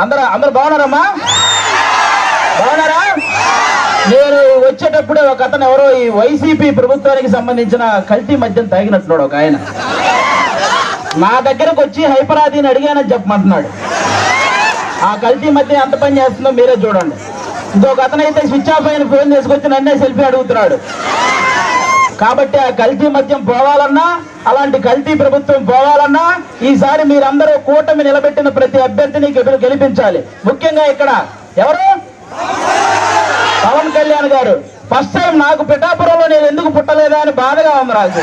అందరూ బాగున్నారమ్మా? బాగున్నారా? నేను వచ్చేటప్పుడే ఒక అతను ఎవరో ఈ వైసీపీ ప్రభుత్వానికి సంబంధించిన కల్తీ మద్యం తాగినట్టున్నాడు ఒక ఆయన. నా దగ్గరకు వచ్చి హైపరాదిని అడిగానని చెప్పమంటున్నాడు. ఆ కల్తీ మద్యం ఎంత పని చేస్తుందో మీరే చూడండి. ఇంకొక అతనైతే స్విచ్ ఆఫ్ అయిన ఫోన్ తీసుకొచ్చి నన్నే సెల్ఫీ అడుగుతున్నాడు. కాబట్టి ఆ కల్తీ మద్యం పోవాలన్నా, అలాంటి కల్తీ ప్రభుత్వం పోవాలన్నా ఈసారి మీరందరూ కూటమి నిలబెట్టిన ప్రతి అభ్యర్థిని గెలిపించాలి. ముఖ్యంగా ఇక్కడ ఎవరు? పవన్ కళ్యాణ్ గారు. ఫస్ట్ టైం నాకు పిఠాపురంలో నేను ఎందుకు పుట్టలేదా అని బాధగా ఉంది నాకు.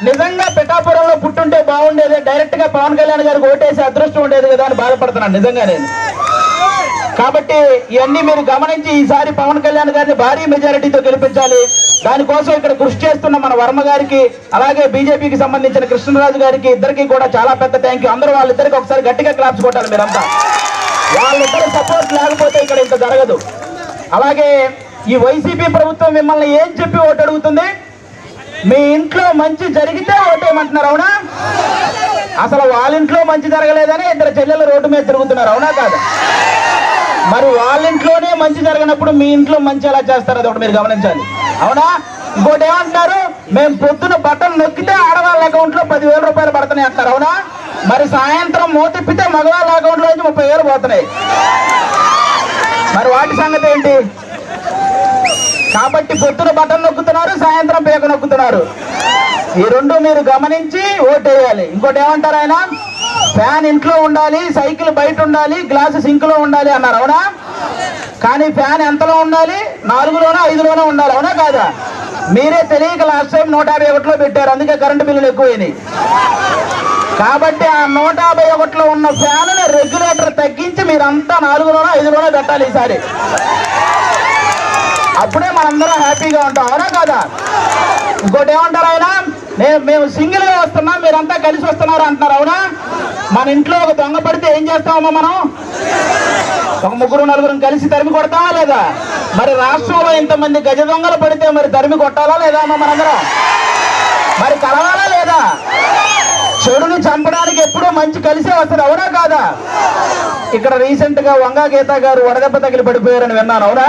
నిజంగా పిఠాపురంలో పుట్టుంటే బాగుండేది, డైరెక్ట్ గా పవన్ కళ్యాణ్ గారికి ఓటేసి అదృష్టం ఉండేది కదా అని బాధపడుతున్నాను నిజంగా నేను. కాబట్టి ఇవన్నీ మీరు గమనించి ఈసారి పవన్ కళ్యాణ్ గారిని భారీ మెజారిటీతో గెలిపించాలి. దానికోసం ఇక్కడ కృషి చేస్తున్న మన వర్మ గారికి, అలాగే బీజేపీకి సంబంధించిన కృష్ణరాజు గారికి, ఇద్దరికి కూడా చాలా పెద్ద థ్యాంక్ యూ. అందరూ వాళ్ళిద్దరికి ఒకసారి గట్టిగా క్లాప్స్ కొట్టాలి మీరంతా. వాళ్ళిద్దరు సపోర్ట్ లేకపోతే ఇక్కడ ఇంత జరగదు. అలాగే ఈ వైసీపీ ప్రభుత్వం మిమ్మల్ని ఏం చెప్పి ఓటు అడుగుతుంది? మీ ఇంట్లో మంచి జరిగితే ఓటేయమంటున్నారు, అవునా? అసలు వాళ్ళ ఇంట్లో మంచి జరగలేదని ఇద్దరు చెల్లెలు రోడ్డు మీద తిరుగుతున్నారు, అవునా కాదా? మరి వాళ్ళ ఇంట్లోనే మంచి జరగనప్పుడు మీ ఇంట్లో మంచి ఎలా చేస్తారు? అది ఒకటి మీరు గమనించాలి, అవునా? ఇంకోటి ఏమంటున్నారు? మేము పొద్దున బటన్ నొక్కితే ఆడవాళ్ళ అకౌంట్ లో 10,000 రూపాయలు పడుతున్నాయి అంటారు, అవునా? మరి సాయంత్రం మోతిప్పితే మగవాళ్ళ అకౌంట్ లో నుంచి 30,000 పోతున్నాయి. మరి వాటి సంగతి ఏంటి? కాబట్టి పొద్దున బటన్ నొక్కుతున్నారు, సాయంత్రం పేక నొక్కుతున్నారు. ఈ రెండు మీరు గమనించి ఓటేయాలి. ఇంకోటి ఏమంటారు ఆయన? ఫ్యాన్ ఇంట్లో ఉండాలి, సైకిల్ బయట ఉండాలి, గ్లాసు సింక్ లో ఉండాలి అన్నారు, అవునా? కానీ ఫ్యాన్ ఎంతలో ఉండాలి? 4లోనో 5లోనో ఉండాలి, అవునా కాదా? మీరే తెలియక లాస్ట్ టైం 151లో పెట్టారు, అందుకే కరెంటు బిల్లులు ఎక్కువైనాయి. కాబట్టి ఆ 151లో ఉన్న ఫ్యాన్ రెగ్యులేటర్ తగ్గించి మీరంతా 4లోనో 5లోనో పెట్టాలి ఈసారి. అప్పుడే మనందరం హ్యాపీగా ఉంటాం, అవునా కాదా? ఇంకోటి ఏమంటారు ఆయన? మేము సింగిల్ గా వస్తున్నాం, మీరంతా కలిసి వస్తున్నారు అంటున్నారు, అవునా? మన ఇంట్లో ఒక దొంగ పడితే ఏం చేస్తామమ్మా మనం? ఒక 3-4 కలిసి తరిమి కొడతామా లేదా? మరి రాష్ట్రంలో ఇంతమంది గజ దొంగలు పడితే మరి తరిమి కొట్టాలా లేదా అమ్మా మనందరం? మరి కలవాలా లేదా? చెడుని చంపడానికి ఎప్పుడూ మంచి కలిసే వస్తుంది, అవునా కాదా? ఇక్కడ రీసెంట్ గా వంగా గీత గారు వడదెబ్బ తగిలి పడిపోయారని విన్నాను, అవునా?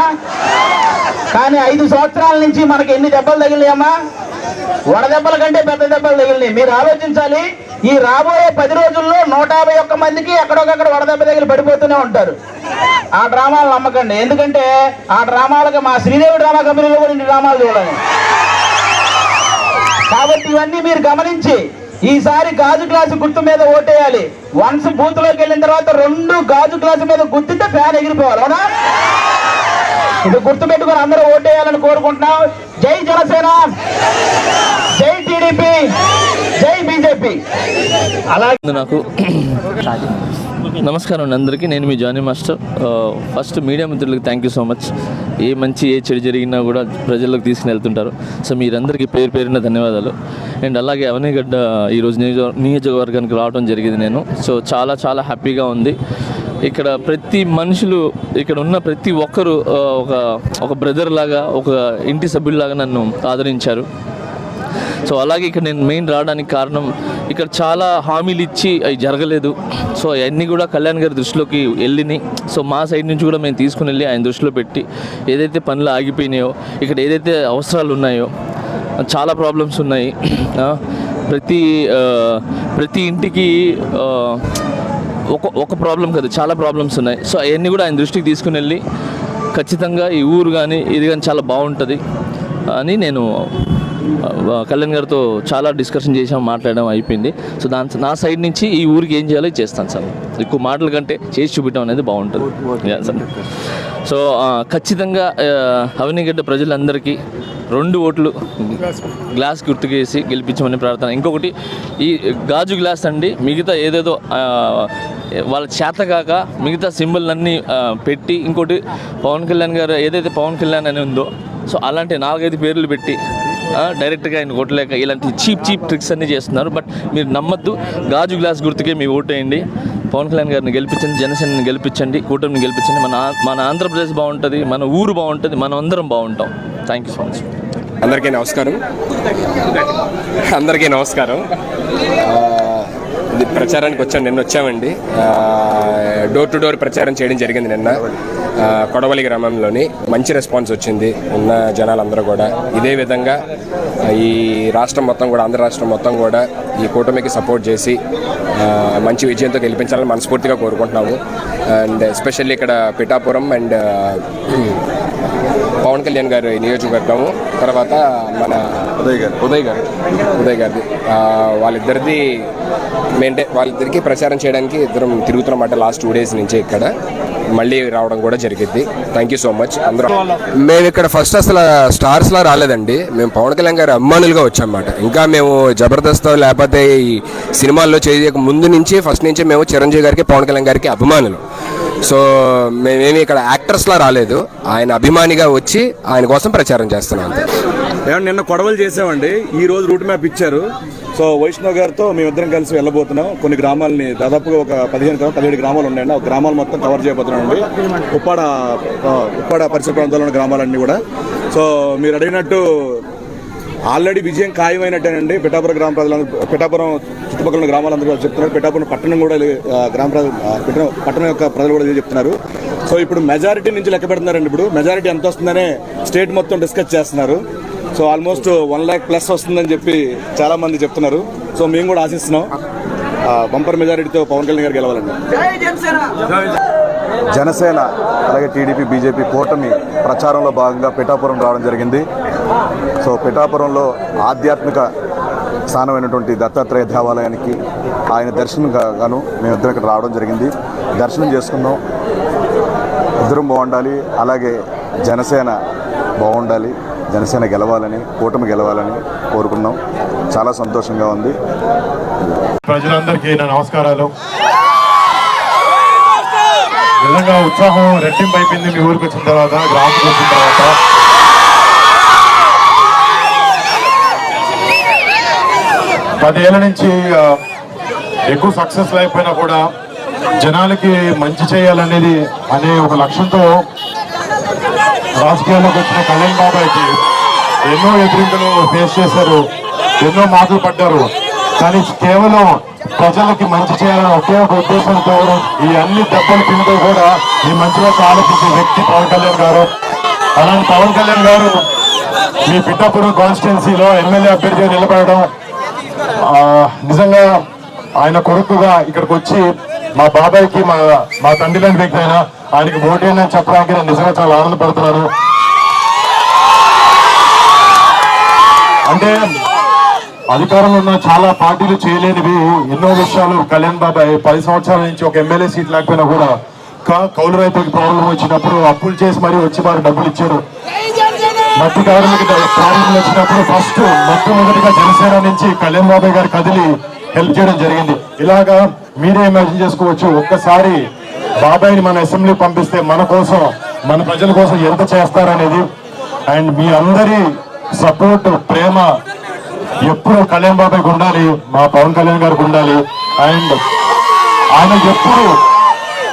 కానీ 5 సంవత్సరాల నుంచి మనకి ఎన్ని దెబ్బలు తగిలినాయమ్మా? వడదెబ్బల కంటే పెద్ద దెబ్బలు తగిలినాయి. మీరు ఆలోచించాలి, ఈ రాబోయే 10 రోజుల్లో 151 మందికి ఎక్కడొకక్కడ వడదెబ్బ తగిలి పడిపోతూనే ఉంటారు. ఆ డ్రామాలు నమ్మకండి, ఎందుకంటే ఆ డ్రామాలకు మా శ్రీదేవి డ్రామా కంపెనీలో కూడా ఇన్ని డ్రామాలు చూడాలి. కాబట్టి ఇవన్నీ మీరు గమనించి ఈసారి గాజు గ్లాసు గుర్తు మీద ఓటేయాలి. వన్స్ బూత్ లోకి వెళ్ళిన తర్వాత 2 గాజు గ్లాసు మీద గుర్తితే ఫ్యాన్ ఎగిరిపోవాలి, అవునా? ఇది గుర్తు పెట్టుకుని అందరూ ఓటేయాలని కోరుకుంటున్నాం. జై జనసేన, జై టీడీపీ, జై బీజేపీ. అలాగే నాకు నమస్కారం అండి అందరికీ. నేను మీ జానీ మాస్టర్. ఫస్ట్ మీడియా మిత్రులకి థ్యాంక్ యూ సో మచ్. ఏ చెడు జరిగినా కూడా ప్రజల్లోకి తీసుకుని వెళ్తుంటారు. సో మీరందరికీ పేరున ధన్యవాదాలు. అండ్ అలాగే అవనిగడ్డ ఈరోజు నియోజకవర్గానికి రావడం జరిగింది నేను. సో చాలా చాలా హ్యాపీగా ఉంది. ఇక్కడ ప్రతి మనుషులు, ఇక్కడ ఉన్న ప్రతి ఒక్కరు ఒక బ్రదర్ లాగా, ఒక ఇంటి సభ్యుల్లాగా నన్ను ఆదరించారు. సో అలాగే ఇక్కడ నేను మెయిన్ రావడానికి కారణం, ఇక్కడ చాలా హామీలు ఇచ్చి అవి జరగలేదు. సో అవన్నీ కూడా కళ్యాణ్ గారి దృష్టిలోకి వెళ్ళినాయి. సో మా సైడ్ నుంచి కూడా మేము తీసుకుని వెళ్ళి ఆయన దృష్టిలో పెట్టి ఏదైతే పనులు ఆగిపోయినాయో, ఇక్కడ ఏదైతే అవసరాలు ఉన్నాయో, చాలా ప్రాబ్లమ్స్ ఉన్నాయి. ప్రతి ఇంటికి ఒక ప్రాబ్లం కాదు, చాలా ప్రాబ్లమ్స్ ఉన్నాయి. సో అవన్నీ కూడా ఆయన దృష్టికి తీసుకుని వెళ్ళి ఖచ్చితంగా ఈ ఊరు కానీ ఇది కానీ చాలా బాగుంటుంది అని నేను కళ్యాణ్ గారితో చాలా డిస్కషన్ చేసాం, మాట్లాడడం అయిపోయింది. సో నా సైడ్ నుంచి ఈ ఊరికి ఏం చేయాలో చేస్తాను సార్. ఎక్కువ మాటల కంటే చేసి చూపించడం అనేది బాగుంటుంది. సో ఖచ్చితంగా అవనిగడ్డ ప్రజలందరికీ 2 ఓట్లు గ్లాస్ గుర్తుకేసి గెలిపించమని ప్రార్థన. ఇంకొకటి, ఈ గాజు గ్లాస్ అండి, మిగతా ఏదేదో వాళ్ళ చేతకాక మిగతా సింబల్ పెట్టి, ఇంకోటి పవన్ కళ్యాణ్ గారు ఏదైతే పవన్ కళ్యాణ్ అని ఉందో, సో అలాంటి 4-5 పేర్లు పెట్టి డైరెక్ట్గా ఆయన కొట్టలేక ఇలాంటి చీప్ ట్రిక్స్ అన్నీ చేస్తున్నారు. బట్ మీరు నమ్మద్దు, గాజు గ్లాస్ గుర్తుకే మీ ఓటేయండి. పవన్ కళ్యాణ్ గారిని గెలిపించండి, జనసేనని గెలిపించండి, కూటమిని గెలిపించండి. మన ఆంధ్రప్రదేశ్ బాగుంటుంది, మన ఊరు బాగుంటుంది, మనం అందరం బాగుంటాం. Thank you so much. అందరికీ నమస్కారం. ఇది ప్రచారానికి వచ్చాను, నిన్న వచ్చామండి. డోర్ టు డోర్ ప్రచారం చేయడం జరిగింది నిన్న కొడవలి గ్రామంలోని. మంచి రెస్పాన్స్ వచ్చింది ఉన్న జనాలందరూ కూడా. ఇదే విధంగా ఈ రాష్ట్రం మొత్తం కూడా, ఆంధ్ర రాష్ట్రం మొత్తం కూడా ఈ కూటమికి సపోర్ట్ చేసి మంచి విజయంతో గెలిపించాలని మనస్ఫూర్తిగా కోరుకుంటున్నాము. అండ్ ఎస్పెషల్లీ ఇక్కడ పిఠాపురం అండ్ పవన్ కళ్యాణ్ గారి నియోజకవర్గము, తర్వాత మన ఉదయ్ గారిది, వాళ్ళిద్దరిది వాళ్ళిద్దరికి ప్రచారం చేయడానికి ఇద్దరం తిరుగుతున్నమాట లాస్ట్ 2 days నుంచి. ఇక్కడ మళ్ళీ రావడం కూడా జరిగింది. థ్యాంక్ యూ సో మచ్ అందరూ. మేము ఇక్కడ ఫస్ట్ అసలు స్టార్స్లా రాలేదండి, మేము పవన్ కళ్యాణ్ గారి అభిమానులుగా వచ్చామన్నమాట. ఇంకా మేము జబర్దస్త్ లేకపోతే ఈ సినిమాల్లో చేయక ముందు నుంచి ఫస్ట్ నుంచి మేము చిరంజీవి గారికి, పవన్ కళ్యాణ్ గారికి అభిమానులు. సో మేమేమి ఇక్కడ యాక్టర్స్లా రాలేదు, ఆయన అభిమానిగా వచ్చి ఆయన కోసం ప్రచారం చేస్తున్నాం అంతే. నిన్న కొడవలు చేసామండి, ఈ రోజు రూట్ మ్యాప్ ఇచ్చారు. సో వైష్ణవ్ గారితో మేమిద్దరం కలిసి వెళ్ళబోతున్నాం. కొన్ని గ్రామాలని, దాదాపుగా ఒక 17 గ్రామాలు ఉన్నాయండి. ఆ గ్రామాలు మొత్తం కవర్ చేయబోతున్నామండి. ఉప్పాడ పరిసర ప్రాంతాల్లో ఉన్న గ్రామాలన్నీ కూడా. సో మీరు అడిగినట్టు ఆల్రెడీ విజయం ఖాయమైనట్టేనండి. పిఠాపురం గ్రామ ప్రజలందరూ, పిఠాపురం చుట్టుపక్కల ఉన్న గ్రామాలందరూ కూడా చెప్తున్నారు. పిఠాపురం పట్టణం కూడా, పట్టణం యొక్క ప్రజలు కూడా చెప్తున్నారు. సో ఇప్పుడు మెజారిటీ నుంచి లెక్క పెడుతున్నారండి. ఇప్పుడు మెజారిటీ ఎంత వస్తుందనే స్టేట్ మొత్తం డిస్కస్ చేస్తున్నారు. సో ఆల్మోస్ట్ 1 lakh ప్లస్ వస్తుందని చెప్పి చాలా మంది చెప్తున్నారు. సో మేము కూడా ఆశిస్తున్నాం బంపర్ మెజారిటీతో పవన్ కళ్యాణ్ గారు గెలవాలండి. జనసేన అలాగే టీడీపీ, బీజేపీ కూటమి ప్రచారంలో భాగంగా పిఠాపురం రావడం జరిగింది. సో పిఠాపురంలో ఆధ్యాత్మిక స్థానమైనటువంటి దత్తాత్రేయ దేవాలయానికి ఆయన దర్శనం గాను మేమిద్దరం ఇక్కడ రావడం జరిగింది. దర్శనం చేసుకున్నాం. ఇద్దరం బాగుండాలి, అలాగే జనసేన బాగుండాలి, జనసేన గెలవాలని, కూటమి గెలవాలని కోరుకున్నాం. చాలా సంతోషంగా ఉంది. ప్రజలందరికీ నా నమస్కారాలు. నిజంగా ఉత్సాహం రెట్టింపు అయిపోయింది మీ ఊరికి వచ్చిన తర్వాత, గ్రామానికి వచ్చిన తర్వాత. పదేళ్ల నుంచి ఎక్కువ సక్సెస్ అయిపోయినా కూడా జనాలకి మంచి చేయాలనేది అనే ఒక లక్ష్యంతో రాజకీయాల్లోకి వచ్చిన కళ్యాణ్ బాబాయ్కి ఎన్నో ఎదురింతలు ఫేస్ చేశారు, ఎన్నో మాటలు పడ్డారు. కానీ కేవలం ప్రజలకి మంచి చేయాలని ఒకే ఒక ఉద్దేశంతో ఈ అన్ని దెబ్బలు తింటూ కూడా ఈ మంచి వైపు ఆలోచించే వ్యక్తి పవన్ కళ్యాణ్ గారు. అలాంటి పవన్ కళ్యాణ్ గారు మీ పిఠాపురం కాన్స్టిట్యున్సీలో ఎమ్మెల్యే అభ్యర్థిగా నిలబడడం, నిజంగా ఆయన కొడుకుగా ఇక్కడికి వచ్చి మా బాబాయ్కి మా తండ్రి లాంటి వ్యక్తి అయినా ఆయనకి ఓటేనని చెప్పడానికి నేను నిజంగా చాలా ఆనందపడుతున్నాను. అంటే అధికారంలో ఉన్న చాలా పార్టీలు చేయలేనివి ఎన్నో విషయాలు కళ్యాణ్ బాబాయ్ 10 సంవత్సరాల నుంచి ఒక ఎమ్మెల్యే సీట్ లేకపోయినా కూడా కౌలు రైతులకు ప్రాబ్లం వచ్చినప్పుడు అప్పులు చేసి మరీ వచ్చి వారు డబ్బులు ఇచ్చారు. మట్టి కార్మిక ప్రాబ్లం వచ్చినప్పుడు ఫస్ట్ మొట్టమొదటిగా జనసేన నుంచి కళ్యాణ్ బాబాయ్ గారు కదిలి హెల్ప్ చేయడం జరిగింది. ఇలాగా మీరే ఇమాజిన్ చేసుకోవచ్చు, ఒక్కసారి బాబాయ్ని మన అసెంబ్లీ పంపిస్తే మన కోసం, మన ప్రజల కోసం ఎంత చేస్తారనేది. అండ్ మీ అందరి సపోర్ట్, ప్రేమ ఎప్పుడు కళ్యాణ్ బాబాయ్కి ఉండాలి, మా పవన్ కళ్యాణ్ గారికి ఉండాలి. అండ్ ఆయన ఎప్పుడు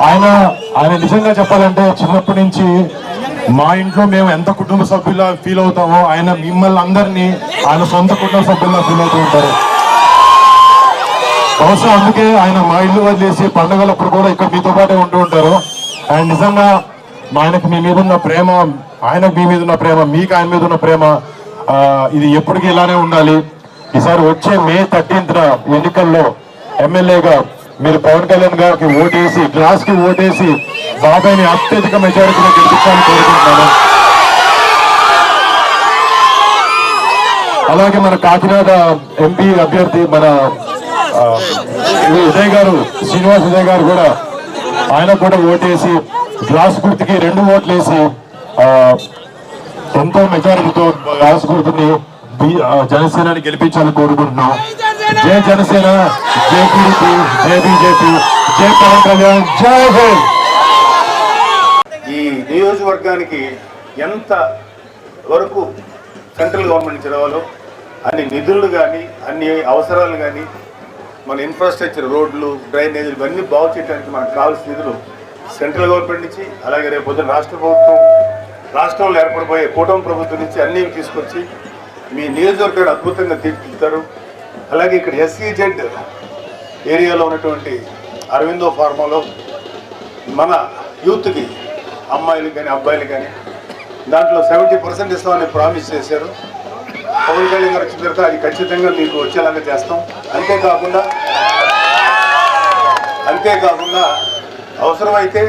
ఆయన నిజంగా చెప్పాలంటే చిన్నప్పటి నుంచి మా ఇంట్లో మేము ఎంత కుటుంబ సభ్యులా ఫీల్ అవుతామో ఆయన మిమ్మల్ని అందరినీ ఆయన సొంత కుటుంబ సభ్యుల్లా ఫీల్ అవుతూ ఉంటారు. బహుశా అందుకే ఆయన మా ఇల్లు వదిలేసి పండుగలప్పుడు కూడా ఇక్కడ మీతో పాటే ఉంటూ ఉంటారు. అండ్ నిజంగా ఆయనకు మీ మీద ఉన్న ప్రేమ, ఆయనకు మీ మీద ఉన్న ప్రేమ, మీకు ఆయన మీద ఉన్న ప్రేమ ఇది ఎప్పటికీ ఇలానే ఉండాలి. ఈసారి వచ్చే May 13th ఎన్నికల్లో ఎమ్మెల్యేగా మీరు పవన్ కళ్యాణ్ గారికి ఓటేసి, గ్లాస్ కి ఓటేసి బాబాయ్ని అత్యధిక మెజారిటీలో గెలిపించాలని కోరుకుంటున్నాను. అలాగే మన కాకినాడ ఎంపీ అభ్యర్థి మన ఉదయ్ గారు, శ్రీనివాస్ ఉదయ్ గారు కూడా, ఆయన కూడా ఓటేసి గ్లాస్ గుర్తుకి 2 ఓట్లు వేసి ఎంతో మెజారిటీతో గ్లాస్ గుర్తుని జనసేనని గెలిపించాలని కోరుకుంటున్నాం. జై జనసేన, జై టీడీపీ, జై బీజేపీ, జై పవన్ కళ్యాణ్, జై హింద్. ఈ నియోజకవర్గానికి ఎంత వరకు సెంట్రల్ గవర్నమెంట్ నుంచి రావాలో అన్ని నిధులు కానీ, అన్ని అవసరాలు కానీ, మన ఇన్ఫ్రాస్ట్రక్చర్, రోడ్లు, డ్రైనేజీలు ఇవన్నీ బాగు చేయడానికి మనకు కావాల్సిన నిధులు సెంట్రల్ గవర్నమెంట్ నుంచి, అలాగే రేపు పొద్దున రాష్ట్ర ప్రభుత్వం, రాష్ట్రంలో ఏర్పడిపోయే కూటమి ప్రభుత్వం నుంచి అన్నీ తీసుకొచ్చి మీ నియోజకవర్గాన్ని అద్భుతంగా తీర్చిదిద్దారు. అలాగే ఇక్కడ SEZ ఏరియాలో ఉన్నటువంటి అరవిందో ఫార్మాలో మన యూత్కి అమ్మాయిలు కానీ అబ్బాయిలు కానీ దాంట్లో 70% ఇస్తామని ప్రామిస్ చేశారు. పవన్ కళ్యాణ్ గారు వచ్చిన తర్వాత అది ఖచ్చితంగా మీకు వచ్చేలాగా చేస్తాం. అంతేకాకుండా అవసరమైతే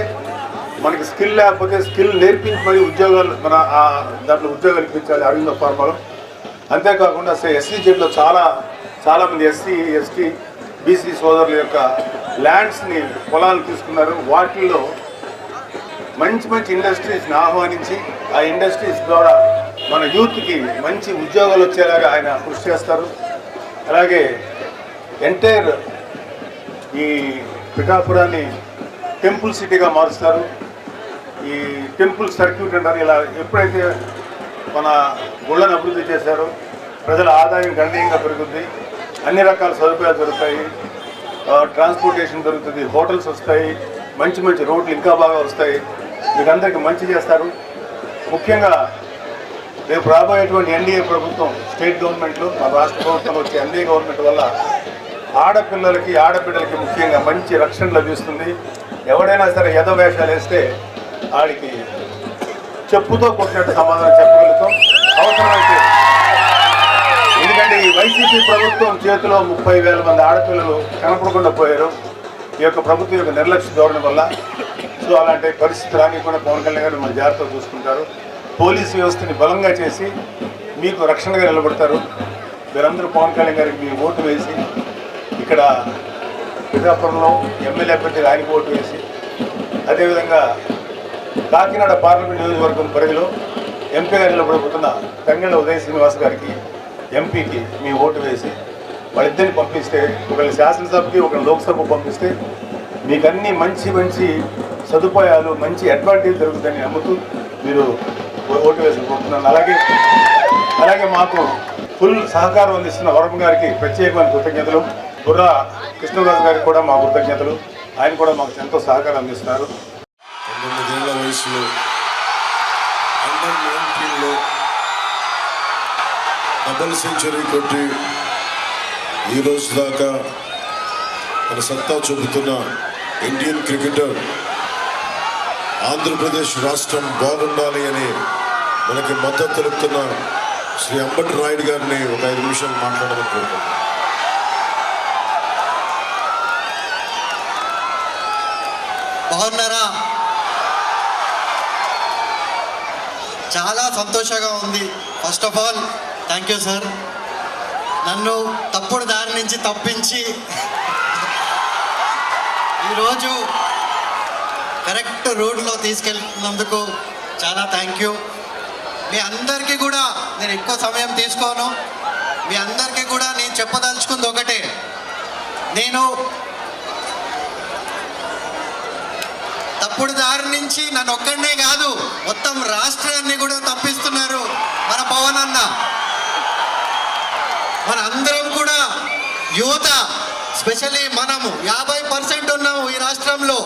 మనకి స్కిల్ లేకపోతే స్కిల్ నేర్పించి మరి ఉద్యోగాలు దాంట్లో ఉద్యోగాలు ఇప్పించాలి అరవిందో ఫార్మాలో. అంతేకాకుండా ఎస్సీ జెడ్లో చాలామంది ఎస్సీ ఎస్టీ బీసీ సోదరుల యొక్క ల్యాండ్స్ని పొలాలు తీసుకున్నారు. వాటిల్లో మంచి మంచి ఇండస్ట్రీస్ని ఆహ్వానించి ఆ ఇండస్ట్రీస్ ద్వారా మన యూత్కి మంచి ఉద్యోగాలు వచ్చేలాగా ఆయన కృషి చేస్తారు. అలాగే ఎంటైర్ ఈ పిఠాపురాన్ని టెంపుల్ సిటీగా మారుస్తారు. ఈ టెంపుల్ సర్క్యూట్ అంటారు. ఇలా ఎప్పుడైతే మన గుళ్ళను అభివృద్ధి చేశారో ప్రజల ఆదాయం గణనీయంగా పెరుగుతుంది. అన్ని రకాల సదుపాయాలు దొరుకుతాయి, ట్రాన్స్పోర్టేషన్ దొరుకుతుంది, హోటల్స్ వస్తాయి, మంచి మంచి రోడ్లు ఇంకా బాగా వస్తాయి. మీకు అందరికీ మంచి చేస్తారు. ముఖ్యంగా రేపు రాబోయేటువంటి ఎన్డీఏ ప్రభుత్వం, స్టేట్ గవర్నమెంట్లు, మా రాష్ట్ర ప్రభుత్వంలో వచ్చే ఎన్డీఏ గవర్నమెంట్ వల్ల ఆడపిల్లలకి ఆడబిడ్డలకి ముఖ్యంగా మంచి రక్షణ లభిస్తుంది. ఎవడైనా సరే యథవేషాలు వేస్తే ఆడికి చెప్పుతో కొట్టినట్టు సమాధానం చెప్పగలుగుతాం అవసరమైతే. ఎందుకంటే ఈ వైసీపీ ప్రభుత్వం చేతిలో 30,000 మంది ఆడపిల్లలు కనపడకుండా పోయారు ఈ యొక్క ప్రభుత్వం యొక్క నిర్లక్ష్య ధోరణి వల్ల. సో అలాంటి పరిస్థితి రానికుండా పవన్ కళ్యాణ్ గారు మన జాగ్రత్తగా చూసుకుంటారు. పోలీసు వ్యవస్థని బలంగా చేసి మీకు రక్షణగా నిలబడతారు. మీరందరూ పవన్ కళ్యాణ్ గారికి మీ ఓటు వేసి ఇక్కడ పిఠాపురంలో ఎమ్మెల్యే అభ్యర్థి ఆయనకు ఓటు వేసి, అదేవిధంగా కాకినాడ పార్లమెంట్ నియోజకవర్గం పరిధిలో ఎంపీగా నిలబడబోతున్న తంగెళ్ళ ఉదయ్ శ్రీనివాస్ గారికి ఎంపీకి మీ ఓటు వేసి వాళ్ళిద్దరిని పంపిస్తే, ఒకళ్ళు శాసనసభకి ఒకళ్ళు లోక్సభకు పంపిస్తే మీకు అన్ని మంచి మంచి సదుపాయాలు, మంచి అడ్వాంటేజ్ జరుగుతుందని నమ్ముతూ మీరు ఓటు వేసి కోరుతున్నాను. అలాగే మాకు ఫుల్ సహకారం అందిస్తున్న వరం గారికి ప్రత్యేకమైన కృతజ్ఞతలు. బుర్రా కృష్ణరాజు గారికి కూడా మా కృతజ్ఞతలు. ఆయన కూడా మాకు ఎంతో సహకారం అందిస్తున్నారు. 19 ఏళ్ల వయసులో అండర్-19లో డబుల్ సెంచరీ కొట్టి ఈరోజు దాకా మన సత్తా చూపుతున్న ఇండియన్ క్రికెటర్, ఆంధ్రప్రదేశ్ రాష్ట్రం బాగుండాలి అని మనకి మద్దతు తెలుపుతున్న శ్రీ అంబటి రాయుడు గారిని ఒక 5 నిమిషాలు మాట్లాడాలని కోరుకుంటున్నాను. బాగున్నారా? చాలా సంతోషంగా ఉంది. First of all thank you sir, నన్ను తప్పుడు దారి నుంచి తప్పించి ఈరోజు కరెక్ట్ రూట్లో తీసుకెళ్తున్నందుకు చాలా థ్యాంక్ యూ. మీ అందరికీ కూడా నేను ఎక్కువ సమయం తీసుకోను. మీ అందరికీ కూడా నేను చెప్పదలుచుకుంది ఒకటే, నేను తప్పుడు దారి నుంచి నన్ను ఒక్కడనే కాదు మొత్తం రాష్ట్రాన్ని కూడా తప్పిస్తున్నారు మన పవన్ అన్న. మన అందరం కూడా యువత, స్పెషల్లీ మనము 50% ఉన్నాము ఈ రాష్ట్రంలో.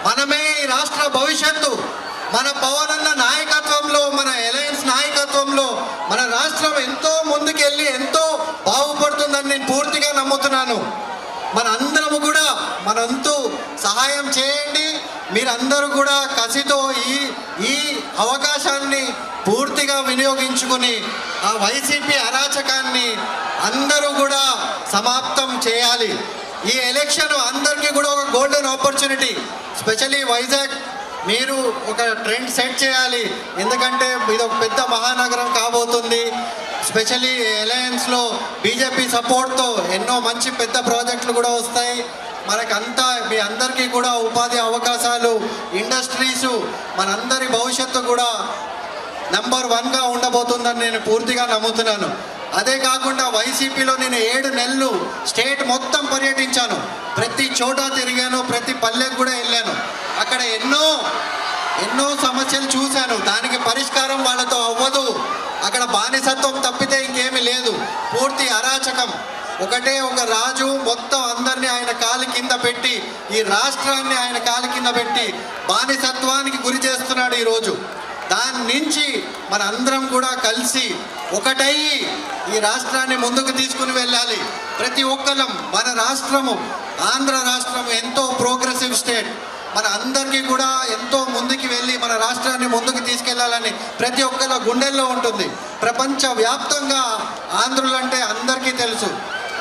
మనమే ఈ రాష్ట్ర భవిష్యత్తు. మన పవన్ అన్న నాయకత్వంలో, మన అలయన్స్ నాయకత్వంలో మన రాష్ట్రం ఎంతో ముందుకెళ్ళి ఎంతో బాగుపడుతుందని నేను పూర్తిగా నమ్ముతున్నాను. మన అందరము కూడా మనంతు సహాయం చేయండి. మీరందరూ కూడా కసితో ఈ అవకాశాన్ని పూర్తిగా వినియోగించుకుని ఆ వైసీపీ అరాచకాన్ని అందరూ కూడా సమాప్తం చేయాలి. ఈ ఎలక్షన్ అందరికీ కూడా ఒక గోల్డెన్ ఆపర్చునిటీ. స్పెషల్లీ వైజాగ్ మీరు ఒక ట్రెండ్ సెట్ చేయాలి. ఎందుకంటే ఇది ఒక పెద్ద మహానగరం కాబోతుంది. స్పెషల్లీ అలయన్స్లో బీజేపీ సపోర్ట్తో ఎన్నో మంచి పెద్ద ప్రాజెక్టులు కూడా వస్తాయి. మనకంతా మీ అందరికీ కూడా ఉపాధి అవకాశాలు, ఇండస్ట్రీసు, మనందరి భవిష్యత్తు కూడా నెంబర్ 1గా ఉండబోతుందని నేను పూర్తిగా నమ్ముతున్నాను. అదే కాకుండా వైసీపీలో నేను 7 నెలలు స్టేట్ మొత్తం పర్యటించాను. ప్రతి చోట తిరిగాను, ప్రతి పల్లెకు కూడా వెళ్ళాను. అక్కడ ఎన్నో సమస్యలు చూశాను. దానికి పరిష్కారం వాళ్ళతో అవ్వదు. అక్కడ బానిసత్వం తప్పితే ఇంకేమీ లేదు. పూర్తి అరాచకం. ఒకటే ఒక రాజు మొత్తం అందరినీ ఆయన కాలి కింద పెట్టి, ఈ రాష్ట్రాన్ని ఆయన కాలి కింద పెట్టి బానిసత్వానికి గురి చేస్తున్నాడు ఈరోజు. దాని నుంచి మన అందరం కూడా కలిసి ఒకటయ్యి ఈ రాష్ట్రాన్ని ముందుకు తీసుకుని వెళ్ళాలి. ప్రతి ఒక్కరం మన రాష్ట్రము, ఆంధ్ర రాష్ట్రం ఎంతో ప్రోగ్రెసివ్ స్టేట్, మన అందరికీ కూడా ఎంతో ముందుకు వెళ్ళి మన రాష్ట్రాన్ని ముందుకు తీసుకెళ్లాలని ప్రతి ఒక్కరి గుండెల్లో ఉంటుంది. ప్రపంచ వ్యాప్తంగా ఆంధ్రులంటే అందరికీ తెలుసు.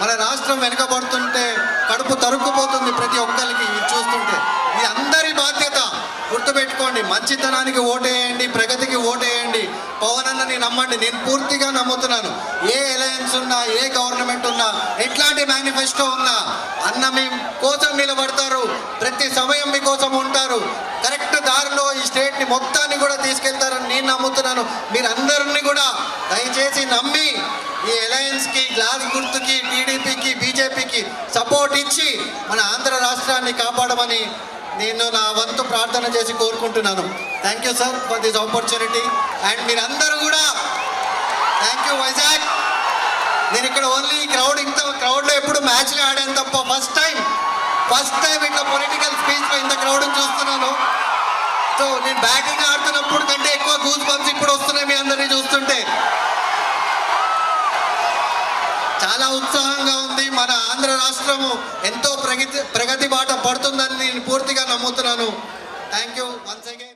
మన రాష్ట్రం వెనుకబడుతుంటే కడుపు తరుక్కుపోతుంది ప్రతి ఒక్కరికి చూస్తుంటే. ఇది అందరి బాధ్యత. గుర్తుపెట్టుకోండి, మంచితనానికి ఓటేయండి, ప్రగతికి ఓటేయండి, పవన్ అన్నని నమ్మండి. నేను పూర్తిగా నమ్ముతున్నాను. ఏ అలయన్స్ ఉన్నా, ఏ గవర్నమెంట్ ఉన్నా, ఎట్లాంటి మేనిఫెస్టో ఉన్నా అన్న మీ కోసం నిలబడతారు. ప్రతి సమయం మీకోసం ఉంటారు. కరెక్ట్ దారిలో ఈ స్టేట్ని మొత్తాన్ని కూడా తీసుకెళ్తారని నేను నమ్ముతున్నాను. మీరందరినీ కూడా దయచేసి నమ్మి ఈ అలయన్స్కి, గ్లాస్ గుర్తుకి, టీడీపీకి, బీజేపీకి సపోర్ట్ ఇచ్చి మన ఆంధ్ర రాష్ట్రాన్ని కాపాడమని నేను నా వంతు ప్రార్థన చేసి కోరుకుంటున్నాను. Thank you sir for this opportunity. And మీరందరూ కూడా థ్యాంక్ యూ వైజాగ్. నేను ఇక్కడ ఓన్లీ ఇంత క్రౌడ్లో ఎప్పుడు మ్యాచ్లు ఆడాను తప్ప ఫస్ట్ టైం ఇట్లా పొలిటికల్ స్పీచ్లో ఇంత క్రౌడ్ని చూస్తున్నాను. సో నేను బ్యాటింగ్ ఆడుతున్నప్పుడు కంటే ఎక్కువ గూస్ బంప్స్ ఇప్పుడు వస్తున్నాయి మీ అందరినీ చూస్తుంటే. చాలా ఉత్సాహంగా ఉంది. మన ఆంధ్ర రాష్ట్రము ఎంతో ప్రగతి బాట పడుతుందని నేను పూర్తిగా నమ్ముతున్నాను. Thank you once again.